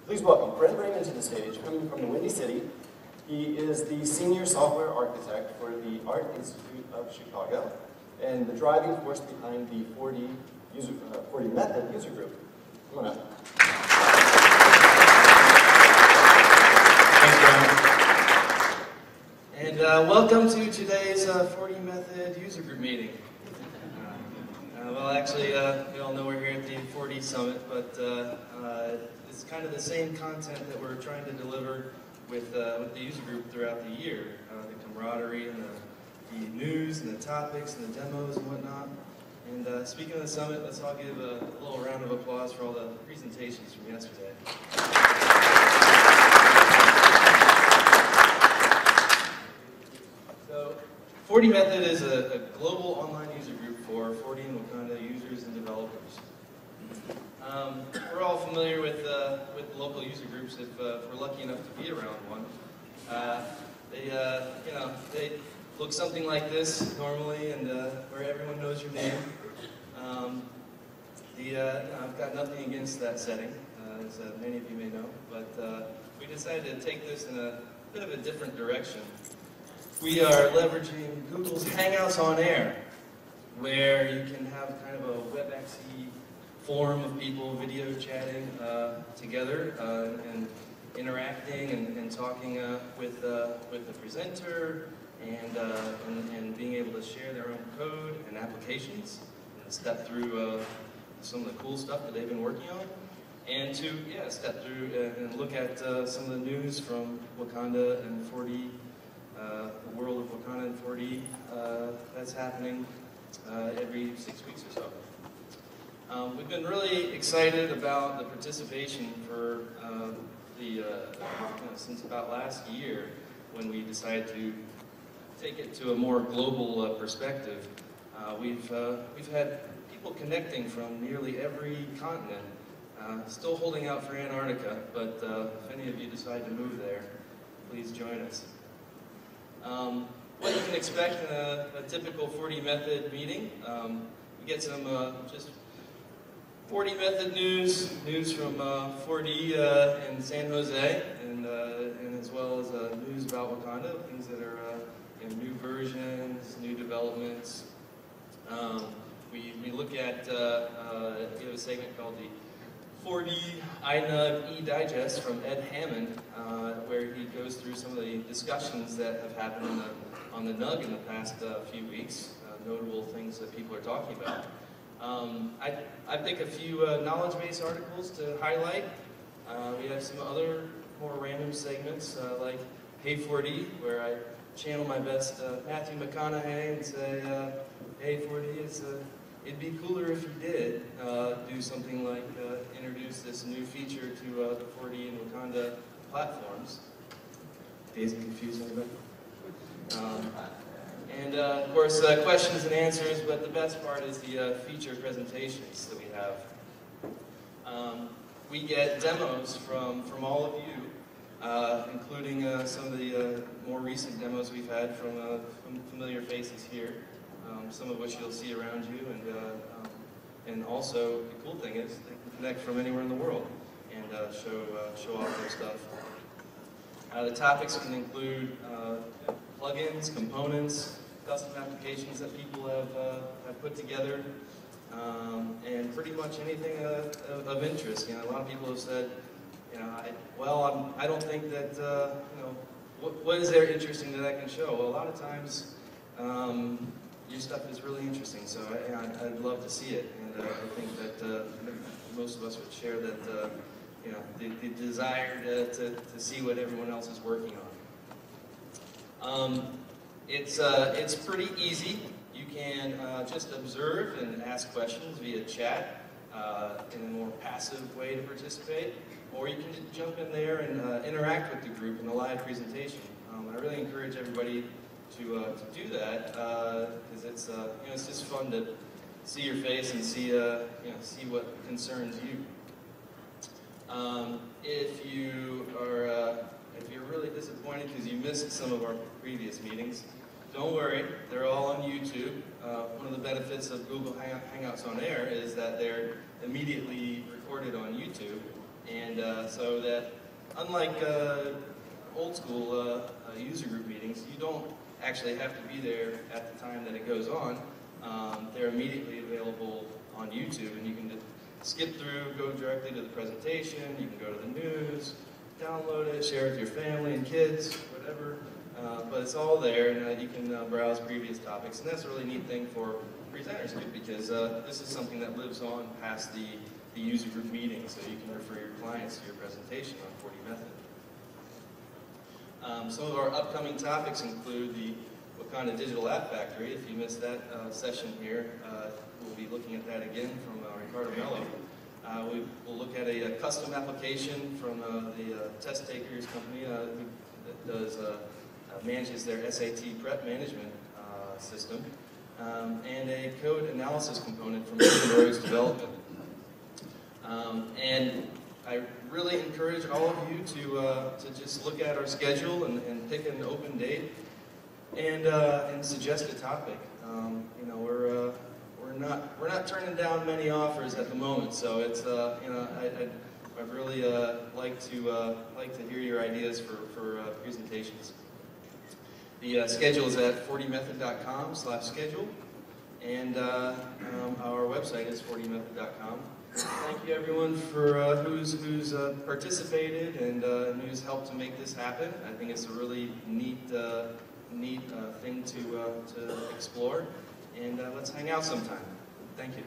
Please welcome Brent Raymond to the stage, coming from the Windy City. He is the Senior Software Architect for the Art Institute of Chicago and the driving force behind the 4DMethod user group. Come on up. Thanks, Brian. And welcome to today's 4DMethod user group meeting. Well, actually, you all know we're here at the 4D Summit, but it's kind of the same content that we're trying to deliver with the user group throughout the year. The camaraderie and the news and the topics and the demos and whatnot. And speaking of the summit, let's all give a little round of applause for all the presentations from yesterday. So, 4DMethod is a global online user group for 4D and Wakanda users and developers. We're all familiar with local user groups if we're lucky enough to be around one. They look something like this normally, and where everyone knows your name. I've got nothing against that setting, as many of you may know, but we decided to take this in a bit of a different direction. We are leveraging Google's Hangouts on Air, where you can have kind of a WebEx-y forum of people video chatting together and interacting and talking with the presenter and being able to share their own code and applications and step through some of the cool stuff that they've been working on, and to step through and look at some of the news from Wakanda and 4D, the world of Wakanda and 4D that's happening every 6 weeks or so. We've been really excited about the participation for since about last year, when we decided to take it to a more global perspective. We've had people connecting from nearly every continent, still holding out for Antarctica, but if any of you decide to move there, please join us. What you can expect in a typical 4DMethod meeting, we get some just 4DMethod news from 4D in San Jose, and as well as news about Wakanda, things that are new versions, new developments. We look at, we have a segment called the 4D iNUG E-Digest from Ed Hammond, where he goes through some of the discussions that have happened on the NUG in the past few weeks, notable things that people are talking about. I pick a few knowledge-based articles to highlight. We have some other more random segments, like Hey 4D, where I channel my best Matthew McConaughey and say, hey 4D, it'd be cooler if you did do something like introduce this new feature to the 4D and Wakanda platforms. Dazed and confused, anybody? And of course, questions and answers, but the best part is the feature presentations that we have. We get demos from all of you, including some of the more recent demos we've had from familiar faces here, some of which you'll see around you, and also the cool thing is they can connect from anywhere in the world and show off their stuff. The topics can include plugins, components, custom applications that people have put together, and pretty much anything of interest. A lot of people have said, I don't think that, what is there interesting that I can show? Well, a lot of times, your stuff is really interesting, so I'd love to see it, and I think that most of us would share that, the desire to see what everyone else is working on. It's pretty easy. You can just observe and ask questions via chat in a more passive way to participate, or you can just jump in there and interact with the group in a live presentation. I really encourage everybody to do that because it's just fun to see your face and see see what concerns you. If you're really disappointed because you missed some of our previous meetings, don't worry, they're all on YouTube. One of the benefits of Google Hangouts on Air is that they're immediately recorded on YouTube, And so that, unlike old school user group meetings, you don't actually have to be there at the time that it goes on. They're immediately available on YouTube, and you can just skip through, go directly to the presentation, you can go to the news, download it, share it with your family and kids, whatever. But it's all there, and you can browse previous topics, and that's a really neat thing for presenters too, because this is something that lives on past the user group meeting, so you can refer your clients to your presentation on 4DMethod. Some of our upcoming topics include the Wakanda Digital App Factory. If you missed that session here, we'll be looking at that again from Ricardo Mello. We will look at a custom application from the test takers company that does manages their SAT prep management system, and a code analysis component from Rose Development. And I really encourage all of you to just look at our schedule and pick an open date and suggest a topic. You know, we're not turning down many offers at the moment, so it's you know, I'd really like to hear your ideas for presentations. The schedule is at 4dmethod.com/schedule, and our website is 4dmethod.com. Thank you everyone for who's participated and who's helped to make this happen. I think it's a really neat thing to explore, and let's hang out sometime. Thank you.